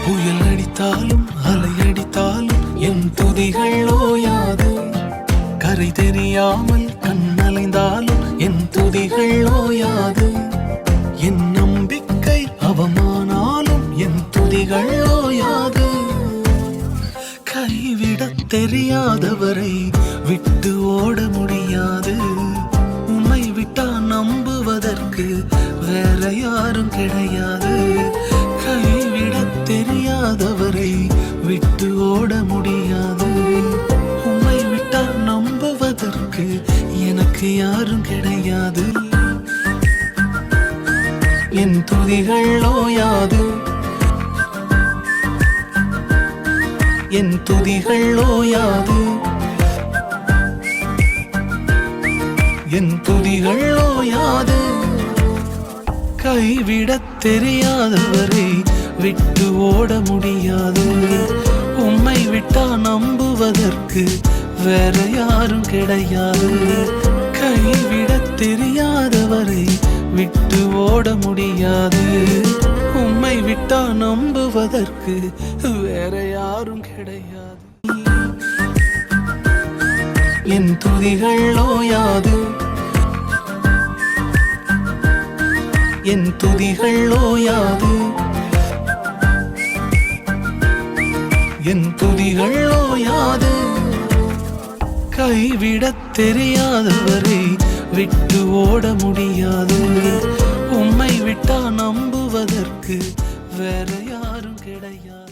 புயல் அடித்தாலும் அலை அடித்தாலும் என் துதிகள் ஓயாது. கரை தெரியாமல் கண்ணலைந்தாலும் என் துதிகள் ஓயாது. என் நம்பிக்கை அவமானாலும் என் துதிகள் ஓயாது. கைவிடத் தெரியாதவரை விட்டு ஓட முடியாது. உம்மை விட்டா நம்புவதற்கு வேற யாரும் கிடையாது. கைவிடத் தெரியாதவரை விட்டு ஓட முடியாது. உம்மை விட்டா நம்புவதற்கு எனக்கு யாரும் கிடையாது. என் துதிகள் ஓயாது. என் துதிகள் ஓயாது. என் துதிகள் ஓயாது. கைவிடத் தெரியாதவரை விட்டு ஓட முடியாது. உம்மை விட்டா நம்புவதற்கு வேற யாரும் கிடையாது. கைவிடத் தெரியாதவரை விட்டு ஓட முடியாது. உம்மை விட்டா நம்புவதற்கு வேற யாரும் கிடையாது. என் துதிகள் ஓயாது. என் துதிகள் ஓயாது. என் துதிகள் ஓயாது. கைவிடத் தெரியாதவரை விட்டு ஓட முடியாது. உம்மை விட்டா நம்புவதற்கு வேற யாரும் கிடையாது.